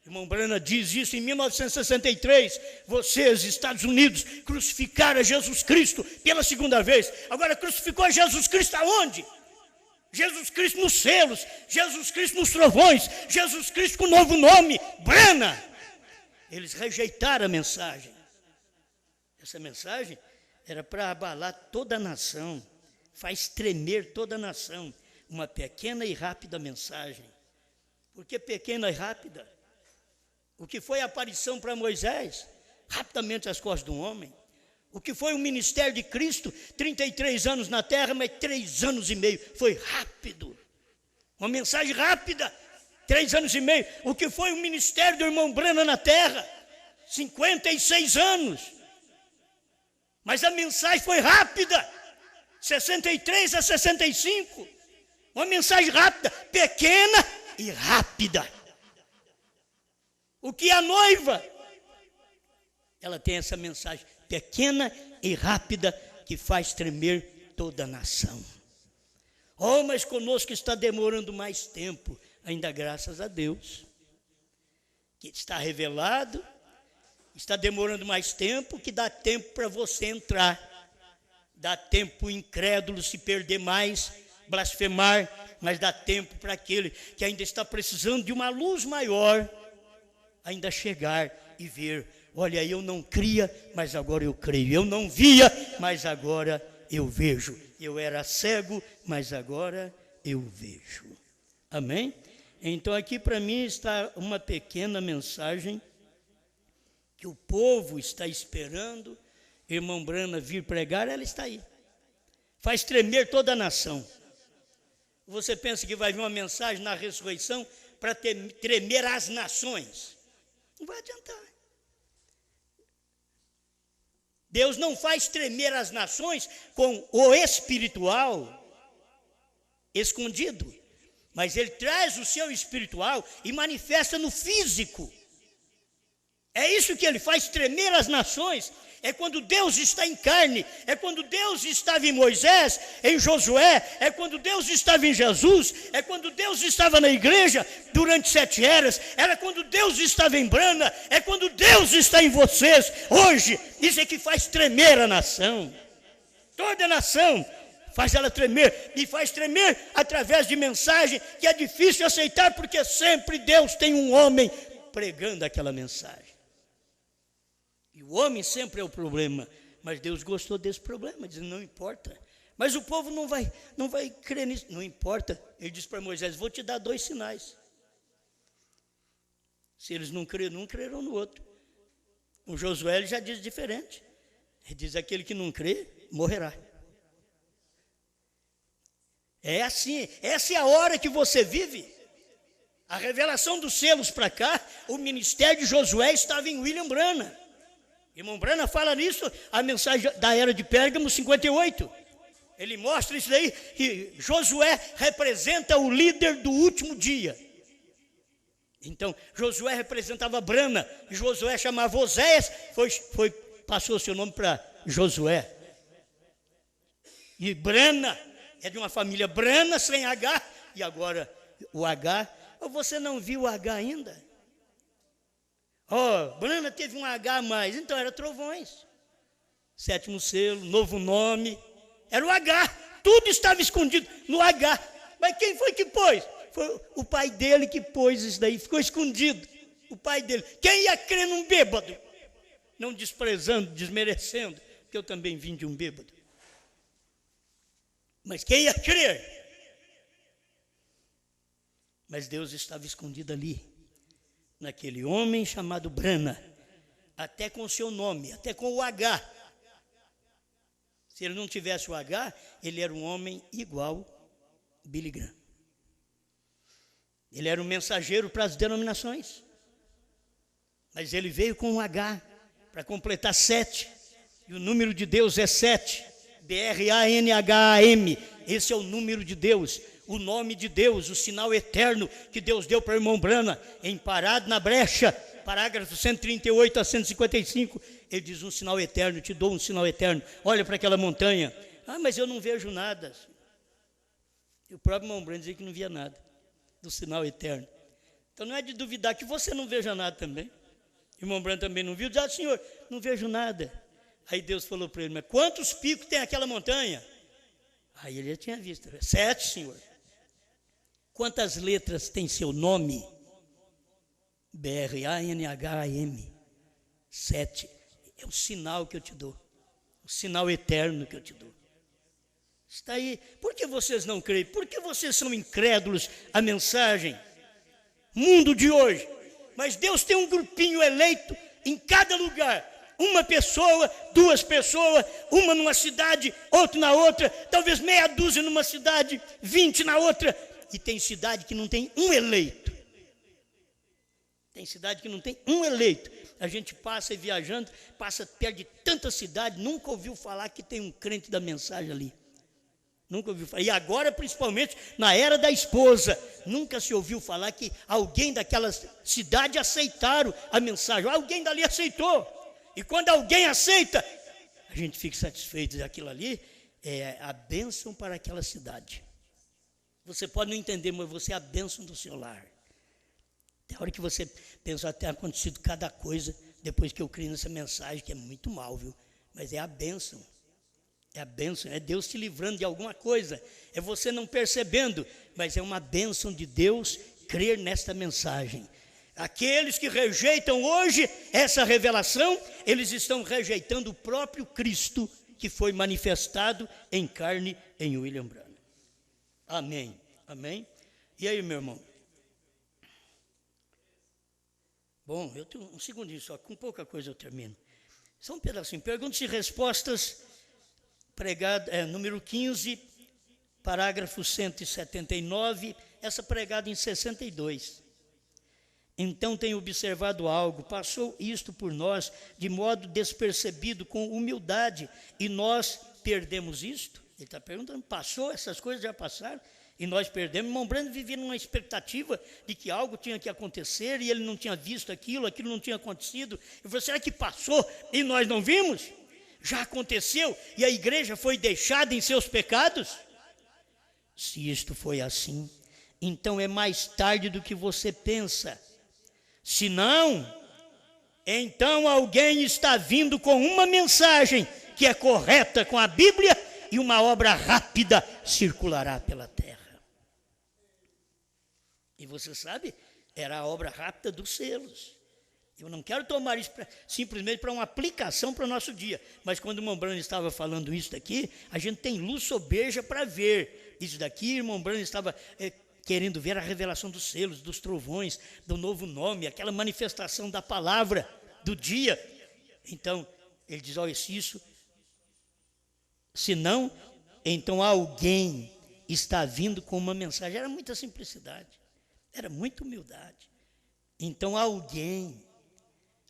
S3: Irmão Brana diz isso em 1963. Vocês, Estados Unidos, crucificaram a Jesus Cristo pela 2ª vez. Agora crucificou a Jesus Cristo aonde? Jesus Cristo nos selos, Jesus Cristo nos trovões, Jesus Cristo com um novo nome, Brana. Eles rejeitaram a mensagem. Essa mensagem era para abalar toda a nação, faz tremer toda a nação. Uma pequena e rápida mensagem. Por que pequena e rápida? O que foi a aparição para Moisés? Rapidamente as costas de um homem. O que foi o ministério de Cristo? 33 anos na terra, mas 3 anos e meio. Foi rápido. Uma mensagem rápida. 3 anos e meio. O que foi o ministério do irmão Brana na terra? 56 anos. Mas a mensagem foi rápida. 63 a 65. Uma mensagem rápida, pequena e rápida. O que é a noiva? Ela tem essa mensagem pequena e rápida que faz tremer toda a nação. Oh, mas conosco está demorando mais tempo, ainda graças a Deus, que está revelado, está demorando mais tempo, que dá tempo para você entrar, dá tempo para o incrédulo se perder mais, blasfemar, mas dá tempo para aquele que ainda está precisando de uma luz maior, ainda chegar e ver. Olha, eu não cria, mas agora eu creio. Eu não via, mas agora eu vejo. Eu era cego, mas agora eu vejo. Amém? Então aqui para mim está uma pequena mensagem que o povo está esperando. Irmão Brana vir pregar, ela está aí. Faz tremer toda a nação. Você pensa que vai vir uma mensagem na ressurreição para tremer as nações? Não vai adiantar. Deus não faz tremer as nações com o espiritual escondido, mas Ele traz o seu espiritual e manifesta no físico. É isso que Ele faz tremer as nações. É quando Deus está em carne, é quando Deus estava em Moisés, em Josué, é quando Deus estava em Jesus, é quando Deus estava na igreja durante 7 eras, era quando Deus estava em Brana, é quando Deus está em vocês hoje. Isso é que faz tremer a nação. Toda a nação faz ela tremer, e faz tremer através de mensagem que é difícil aceitar, porque sempre Deus tem um homem pregando aquela mensagem. E o homem sempre é o problema, mas Deus gostou desse problema, dizendo, não importa. Mas o povo não vai crer nisso, não importa. Ele disse para Moisés, vou te dar 2 sinais. Se eles não crerão no outro. O Josué ele já diz diferente. Ele diz: aquele que não crê, morrerá. É assim, essa é a hora que você vive. A revelação dos selos para cá, o ministério de Josué estava em William Branham. Irmão Branham fala nisso, a mensagem da era de Pérgamo 58. Ele mostra isso daí, que Josué representa o líder do último dia. Então, Josué representava Branham, Josué chamava Oséias, passou seu nome para Josué. E Branham é de uma família Branham sem H, e agora o H, você não viu o H ainda? Branham teve um H a mais, então era Trovões. 7º selo, novo nome, era o H, tudo estava escondido no H. Mas quem foi que pôs? Foi o pai dele que pôs isso daí, ficou escondido. O pai dele. Quem ia crer num bêbado? Não desprezando, desmerecendo, porque eu também vim de um bêbado. Mas quem ia crer? Mas Deus estava escondido ali, naquele homem chamado Branham, até com o seu nome, até com o H. Se ele não tivesse o H, ele era um homem igual Billy Graham. Ele era um mensageiro para as denominações. Mas ele veio com um H para completar 7. E o número de Deus é 7. BRANHAM. Esse é o número de Deus, o nome de Deus, o sinal eterno que Deus deu para o irmão Branham, em Parado na Brecha, parágrafo 138 a 155. Ele diz: um sinal eterno, te dou um sinal eterno. Olha para aquela montanha. Mas eu não vejo nada. E o próprio irmão Branham dizia que não via nada do sinal eterno. Então não é de duvidar que você não veja nada também. O irmão Branham também não viu. Diz: Senhor, não vejo nada. Aí Deus falou para ele: mas quantos picos tem aquela montanha? Aí ele já tinha visto: 7, Senhor. Quantas letras tem seu nome? BRANHAM. 7. É o sinal que eu te dou, o sinal eterno que eu te dou. Está aí. Por que vocês não creem? Por que vocês são incrédulos à mensagem? Mundo de hoje. Mas Deus tem um grupinho eleito em cada lugar. Uma pessoa, 2 pessoas, uma numa cidade, outra na outra, talvez meia dúzia numa cidade, 20 na outra. E tem cidade que não tem um eleito. Tem cidade que não tem um eleito. A gente passa viajando, passa perto de tanta cidade, nunca ouviu falar que tem um crente da mensagem ali. Nunca ouviu falar. E agora, principalmente, na era da esposa, nunca se ouviu falar que alguém daquela cidade aceitaram a mensagem. Alguém dali aceitou. E quando alguém aceita, a gente fica satisfeito. Aquilo ali é a bênção para aquela cidade. Você pode não entender, mas você é a bênção do seu lar. Tem hora que você pensa: até acontecido cada coisa depois que eu criei nessa mensagem, que é muito mal, viu? Mas é a bênção. É a bênção, é Deus te livrando de alguma coisa. É você não percebendo, mas é uma bênção de Deus crer nesta mensagem. Aqueles que rejeitam hoje essa revelação, eles estão rejeitando o próprio Cristo que foi manifestado em carne em William Branham. Amém, amém. E aí, meu irmão? Bom, eu tenho um segundinho só, com pouca coisa eu termino. Só um pedacinho, perguntas e respostas, pregado, número 15, parágrafo 179, essa pregada em 62. Então tenho observado algo, passou isto por nós de modo despercebido, com humildade, e nós perdemos isto? Ele está perguntando: passou, essas coisas já passaram? E nós perdemos. Irmão Branham vivia numa expectativa de que algo tinha que acontecer, e ele não tinha visto aquilo não tinha acontecido. Eu falei: será que passou e nós não vimos? Já aconteceu e a igreja foi deixada em seus pecados? Se isto foi assim, então é mais tarde do que você pensa. Se não, então alguém está vindo com uma mensagem que é correta com a Bíblia, e uma obra rápida circulará pela terra. E você sabe, era a obra rápida dos selos. Eu não quero tomar isso simplesmente para uma aplicação para o nosso dia. Mas quando o irmão Branham estava falando isso daqui, a gente tem luz sobeja para ver isso daqui. O irmão Branham estava querendo ver a revelação dos selos, dos trovões, do novo nome, aquela manifestação da palavra do dia. Então, ele diz, olha, isso, se não, então alguém está vindo com uma mensagem. Era muita simplicidade, era muita humildade. Então alguém,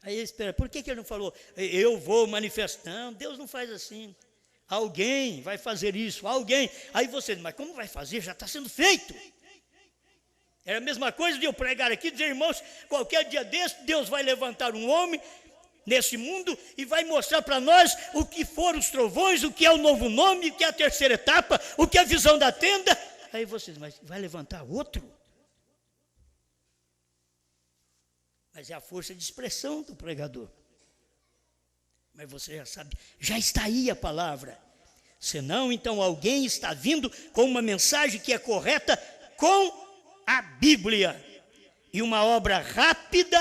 S3: aí ele espera, por que ele não falou, eu vou manifestar? Não, Deus não faz assim. Alguém vai fazer isso, alguém. Aí você, mas como vai fazer? Já está sendo feito. Era a mesma coisa de eu pregar aqui, dizer, irmãos, qualquer dia desse, Deus vai levantar um homem nesse mundo e vai mostrar para nós o que foram os trovões, o que é o novo nome, o que é a terceira etapa, o que é a visão da tenda. Aí vocês, mas vai levantar outro? Mas é a força de expressão do pregador. Mas você já sabe, já está aí a palavra. Senão, então, alguém está vindo com uma mensagem que é correta com a Bíblia. E uma obra rápida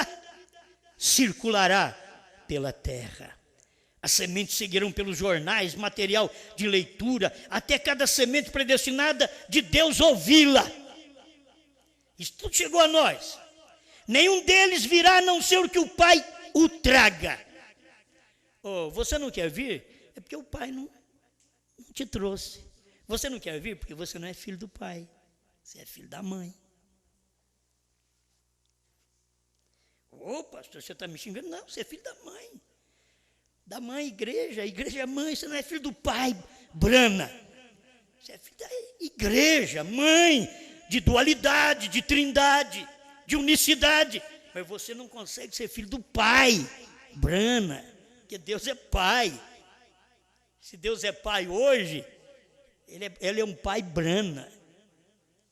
S3: circulará pela terra. As sementes seguirão pelos jornais, material de leitura, até cada semente predestinada de Deus ouvi-la. Isso tudo chegou a nós. Nenhum deles virá a não ser que o Pai o traga. Oh, você não quer vir? É porque o Pai não te trouxe. Você não quer vir porque você não é filho do Pai. Você é filho da mãe. Ô, pastor, você está me xingando? Não, você é filho da mãe. Da mãe, igreja. A igreja é mãe. Você não é filho do Pai, Brana. Você é filho da igreja, mãe, de dualidade, de trindade, de unicidade. Mas você não consegue ser filho do Pai, Brana, porque Deus é Pai. Se Deus é Pai hoje, Ele é um Pai Brana.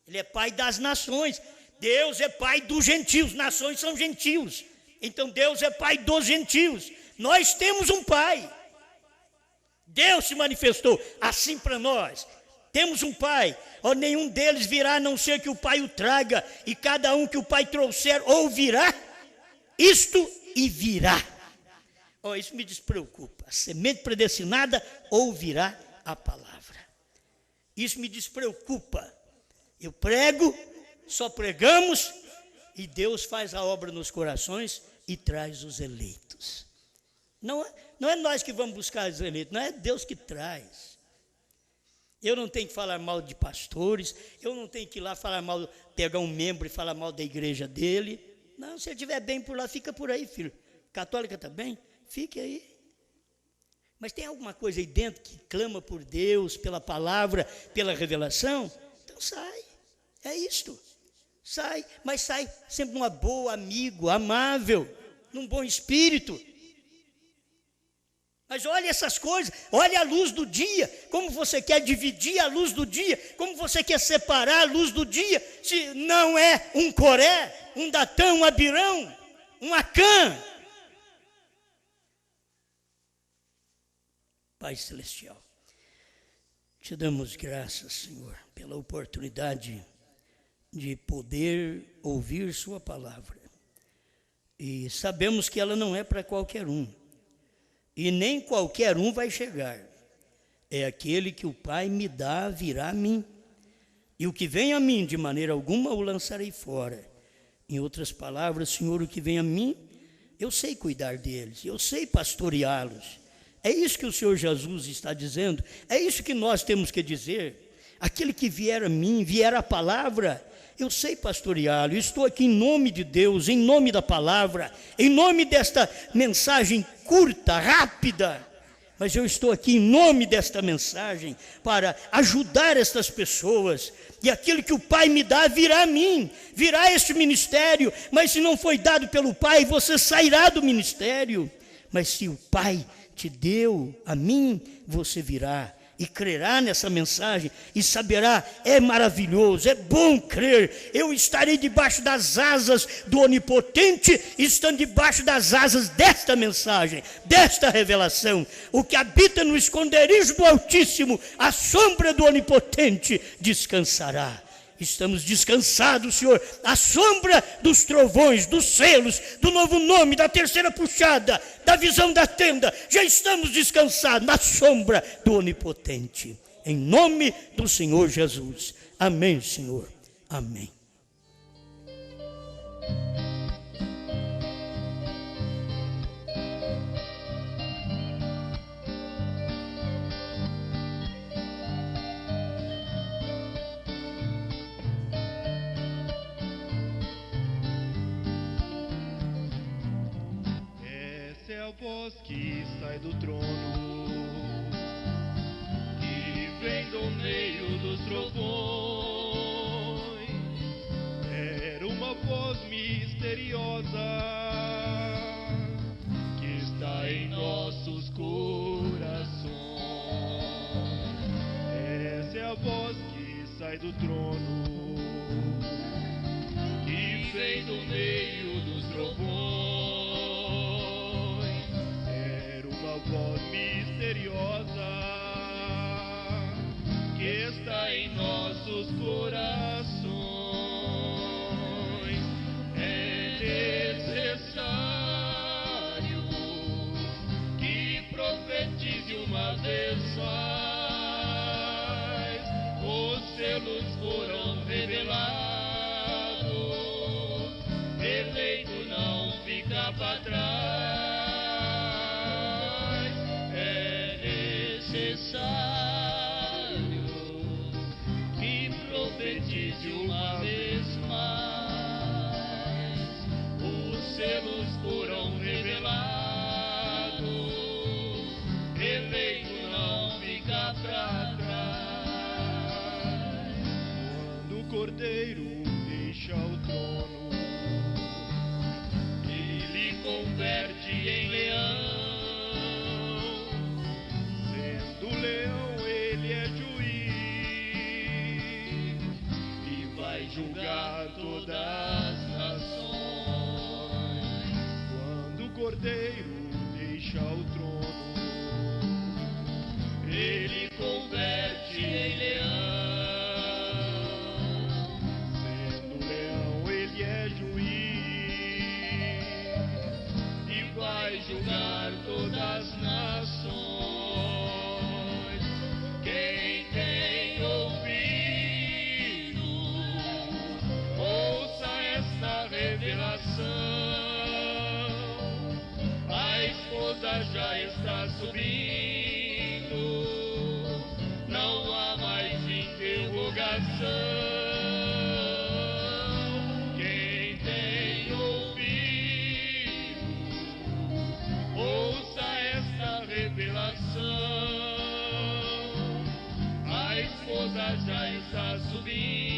S3: Ele é Pai das nações. Deus é Pai dos gentios, nações são gentios. Então Deus é Pai dos gentios. Nós temos um Pai. Deus se manifestou assim para nós. Temos um Pai. Nenhum deles virá a não ser que o Pai o traga. E cada um que o Pai trouxer ouvirá isto e virá. Isso me despreocupa. A semente predestinada ouvirá a palavra. Isso me despreocupa. Eu prego, só pregamos e Deus faz a obra nos corações e traz os eleitos. Não é nós que vamos buscar os eleitos, não é Deus que traz. Eu não tenho que falar mal de pastores, eu não tenho que ir lá falar mal, pegar um membro e falar mal da igreja dele. Não, se ele estiver bem por lá, fica por aí, filho. Católica está bem? Fique aí. Mas tem alguma coisa aí dentro que clama por Deus, pela palavra, pela revelação? Então sai. É isto. Sai, mas sai sempre uma boa, amigo, amável, num bom espírito. Mas olha essas coisas, olha a luz do dia, como você quer dividir a luz do dia, como você quer separar a luz do dia, se não é um Coré, um Datã, um Abirão, um Acã. Pai Celestial, te damos graças, Senhor, pela oportunidade de poder ouvir sua palavra. E sabemos que ela não é para qualquer um. E nem qualquer um vai chegar. É aquele que o Pai me dá, virá a mim. E o que vem a mim, de maneira alguma, o lançarei fora. Em outras palavras, Senhor, o que vem a mim, eu sei cuidar deles, eu sei pastoreá-los. É isso que o Senhor Jesus está dizendo. É isso que nós temos que dizer. Aquele que vier a mim, vier a palavra, eu sei pastoreá-lo. Estou aqui em nome de Deus, em nome da palavra, em nome desta mensagem curta, rápida. Mas eu estou aqui em nome desta mensagem para ajudar estas pessoas. E aquilo que o Pai me dá virá a mim, virá este ministério. Mas se não foi dado pelo Pai, você sairá do ministério. Mas se o Pai te deu a mim, você virá e crerá nessa mensagem e saberá, é maravilhoso, é bom crer. Eu estarei debaixo das asas do Onipotente, estando debaixo das asas desta mensagem, desta revelação. O que habita no esconderijo do Altíssimo, a sombra do Onipotente descansará. Estamos descansados, Senhor, à sombra dos trovões, dos selos, do novo nome, da terceira puxada, da visão da tenda. Já estamos descansados na sombra do Onipotente. Em nome do Senhor Jesus. Amém, Senhor. Amém.
S4: voz que sai do trono, que vem do meio dos trovões. Era uma voz misteriosa que está em nossos corações. Essa é a voz que sai do trono, que vem do meio dos trovões. Era uma voz misteriosa que está em nossos corações. É necessário que profetize uma vez mais. Os selos foram revelados, eleito não fica para trás. É necessário que profetize uma vez mais. Os selos foram revelados, eleito não fica para trás. Quando o Cordeiro deixa o trono, ele converte em leão. Sendo leão, ele é juiz e vai julgar todas as nações. Quando o Cordeiro deixa o trono, ele converte em leão. Sendo leão, ele é juiz e vai julgar todas as nações. Quem tem ouvido, ouça esta revelação. A esposa já está subindo, não há mais interrogação. Quem tem ouvido, ouça esta revelação. A esposa já está subindo,